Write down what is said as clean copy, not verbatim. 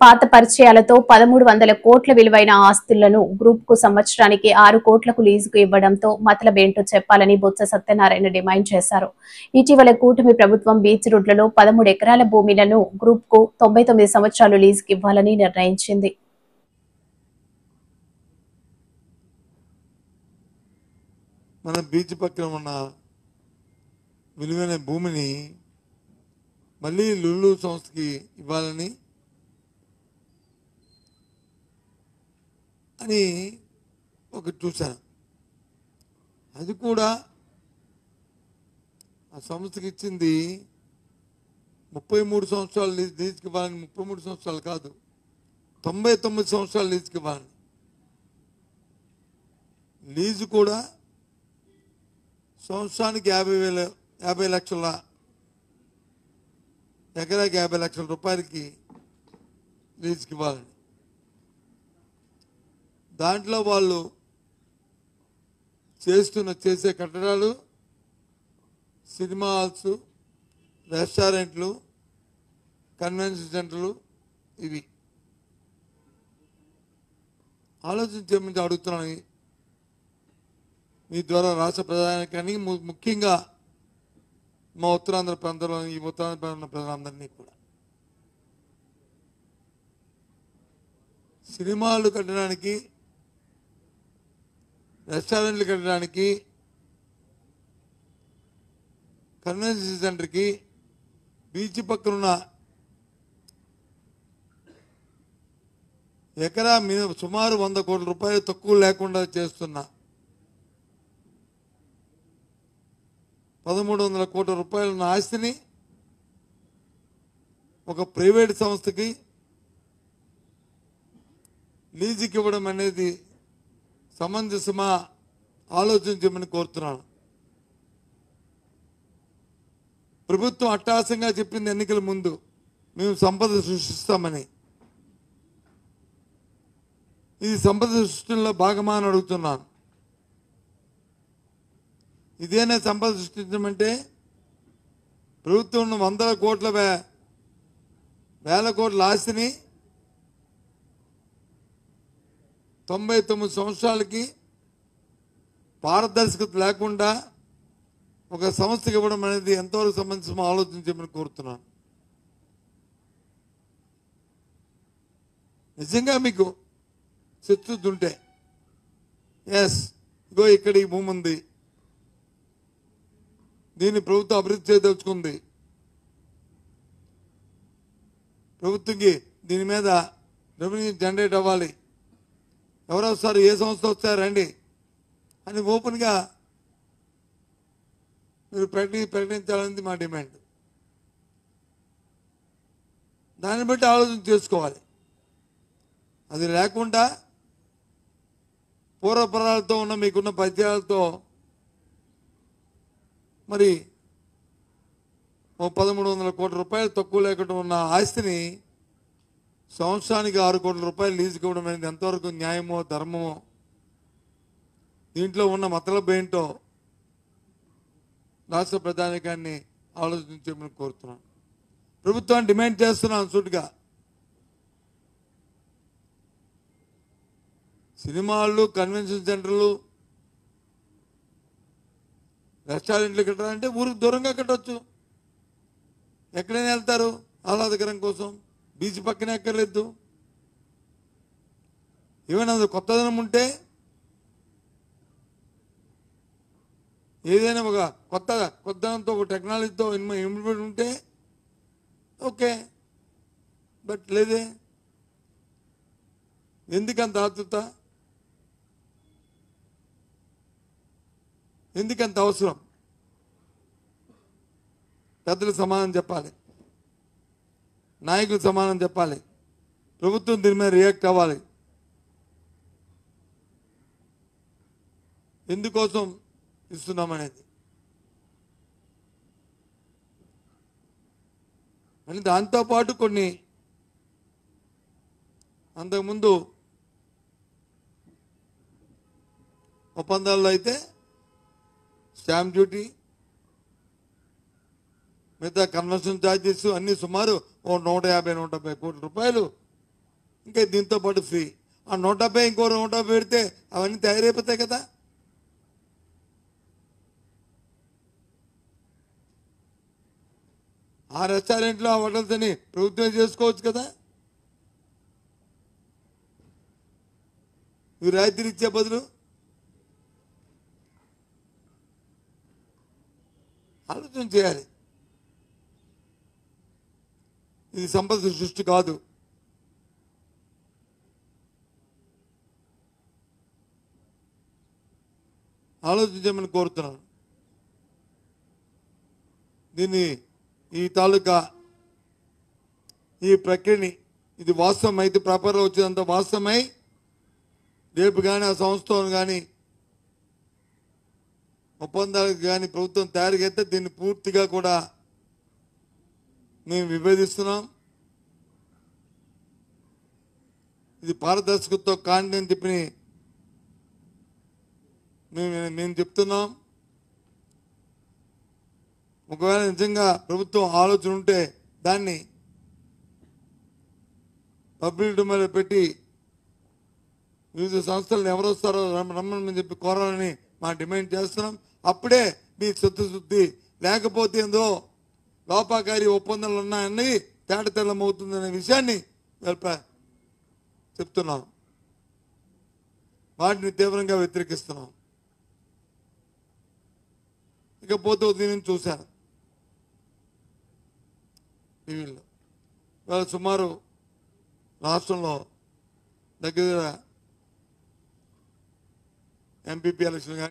పాత పరిచయాలతో 1300 కోట్ల విలువైన ఆస్తులను గ్రూప్ కు సంవత్సరానికి 6 కోట్లకు లీజుకు ఇవ్వడంతో మతలబేంటో చెప్పాలని బొత్స సత్యనారాయణ డిమాండ్ చేశారు. ఇటీవల కూటమి ప్రభుత్వం బీచ్ రోడ్లలో 13 ఎకరాల భూమిలను గ్రూప్ కు 99 సంవత్సరాలు లీజుకు ఇవ్వాలని నిర్ణయించింది. మన బీచ్ పక్కన ఉన్న విలువైన భూమిని మళ్ళీ లులు సంస్థకి ఇవ్వాలని అని ఒకటి చూశాను. అది కూడా ఆ సంస్థకి ఇచ్చింది 33 సంవత్సరాలు లీజుకి ఇవ్వాలని. 33 సంవత్సరాలు కాదు, 99 సంవత్సరాలు లీజుకి ఇవ్వాలని. లీజు కూడా సంవత్సరానికి 50 లక్షల, ఎకరాకి 50 లక్షల రూపాయలకి లీజుకి ఇవ్వాలని. దాంట్లో వాళ్ళు చేసే కట్టడాలు, సినిమా హాల్స్, రెస్టారెంట్లు, కన్వెన్షన్ సెంటర్లు, ఇవి ఆలోచించేమని అడుగుతున్నాను మీ ద్వారా రాష్ట్ర ప్రధానికాన్ని, ముఖ్యంగా మా ఉత్తరాంధ్ర ప్రాంతంలో ఈ ఉత్తరాంధ్ర ప్రాంతంలో ప్రజలందరినీ కూడా. సినిమాలు కట్టడానికి, రెస్టారెంట్లు కట్టడానికి, కన్వెన్షన్ సెంటర్కి, బీచ్ పక్కనున్న ఎకరా సుమారు 100 కోట్ల రూపాయలు తక్కువ లేకుండా చేస్తున్న 1300 కోట్ల రూపాయల ఆస్తిని ఒక ప్రైవేట్ సంస్థకి లీజుకి ఇవ్వడం అనేది సమంజసమా ఆలోచించమని కోరుతున్నాను. ప్రభుత్వం అట్టహాసంగా చెప్పింది ఎన్నికల ముందు మేము సంపద సృష్టిస్తామని. ఇది సంపద సృష్టిలో భాగమా అని అడుగుతున్నాను. ఇదేనా సంపద సృష్టించమంటే? ప్రభుత్వం 100 కోట్ల వేల కోట్ల ఆస్తిని 99 సంవత్సరాలకి పారదర్శకత లేకుండా ఒక సంస్థకి ఇవ్వడం అనేది ఎంతవరకు సంబంధించి ఆలోచించమని కోరుతున్నాను. నిజంగా మీకు చిత్తశుద్ధి ఉంటే, ఎస్ ఇగో ఇక్కడ ఈ భూమి ఉంది, దీన్ని ప్రభుత్వం అభివృద్ధి చేయదలుచుకుంది, ప్రభుత్వంకి దీని మీద రెవెన్యూ జనరేట్ అవ్వాలి, ఎవరు వస్తారు, ఏ సంస్థ వస్తారు రండి అని ఓపెన్గా మీరు ప్రకటించాలనేది మా డిమాండ్. దాన్ని బట్టి ఆలోచన చేసుకోవాలి. అది లేకుండా పూర్వపరాలతో ఉన్న మీకున్న పద్యాలతో మరి 1300 కోట్ల రూపాయలు తక్కువ లేకుండా ఉన్న ఆస్తిని సంవత్సరానికి 6 కోట్ల రూపాయలు లీజుకి ఇవ్వడం అనేది ఎంతవరకు న్యాయమో ధర్మమో, దీంట్లో ఉన్న మతలబు ఏంటో రాష్ట్ర ప్రధానికాన్ని ఆలోచించమని కోరుతున్నాను. ప్రభుత్వాన్ని డిమాండ్ చేస్తున్నాను సూటిగా. సినిమాలు, కన్వెన్షన్ సెంటర్లు, రెస్టారెంట్లు కట్టాలంటే ఊరికి దూరంగా కట్టవచ్చు. ఎక్కడైనా వెళ్తారు ఆహ్లాదకరం కోసం, బీచ్ పక్కనే ఎక్కర్లేదు. ఏమైనా కొత్తదనం ఉంటే, ఏదైనా ఒక కొత్తదనంతో ఒక టెక్నాలజీతో ఇంప్లిమెంట్ ఉంటే ఓకే, బట్ లేదే. ఎందుకంత ఆతృత, ఎందుకంత అవసరం? పెద్దలు సమాధానం చెప్పాలి, నాయకులు సమాధానం చెప్పాలి, ప్రభుత్వం దీని మీద రియాక్ట్ అవ్వాలి. ఎందుకోసం ఇస్తున్నామనేది. అని దాంతోపాటు కొన్ని అంతకుముందు ఒప్పందాల్లో అయితే స్టాంప్ డ్యూటీ, మిగతా కన్వర్షన్ ఛార్జెస్ అన్నీ సుమారు 150-170 కోట్ల రూపాయలు ఇంకా దీంతో పాటు ఫ్రీ. ఆ 170 ఇంకో 170 పెడితే అవన్నీ తయారైపోతాయి కదా. ఆ రెస్టారెంట్లో ఆ హోటల్స్ అని ప్రభుత్వం చేసుకోవచ్చు కదా. ఇవి రాయితీలు ఇచ్చే బదులు ఆలోచన చేయాలి. ఇది సంపద సృష్టి కాదు. ఆలోచించమని కోరుతున్నాను. దీన్ని ఈ తాలూకా ఈ ప్రక్రియని ఇది వాస్తవం అయితే ప్రాపర్గా వచ్చేదంత వాస్తవమై రేపు కానీ ఆ సంస్థను కానీ ఒప్పందాలకు కానీ ప్రభుత్వం తయారుగైతే దీన్ని పూర్తిగా కూడా మేము విభేదిస్తున్నాం. ఇది పారదర్శకతతో కాండి అని చెప్పి మేము చెప్తున్నాం. ఒకవేళ నిజంగా ప్రభుత్వం ఆలోచన ఉంటే దాన్ని పబ్లిక్ డొమైన్లో పెట్టి వివిధ సంస్థలను ఎవరు వస్తారో రమ్మని చెప్పి కోరాలని మా డిమాండ్ చేస్తున్నాం. అప్పుడే మీ చిత్తశుద్ధి, లేకపోతే ఎందులో లోపాకారి ఒప్పందాలు ఉన్నాయన్నది తేటతెల్లమవుతుందనే విషయాన్ని చెప్తున్నాం. వాటిని తీవ్రంగా వ్యతిరేకిస్తున్నాం. ఇకపోతే ఉదయం చూశాను టీవీలో. ఇవాళ సుమారు రాష్ట్రంలో దగ్గర ఎంపీపీ ఎలక్షన్ కానీ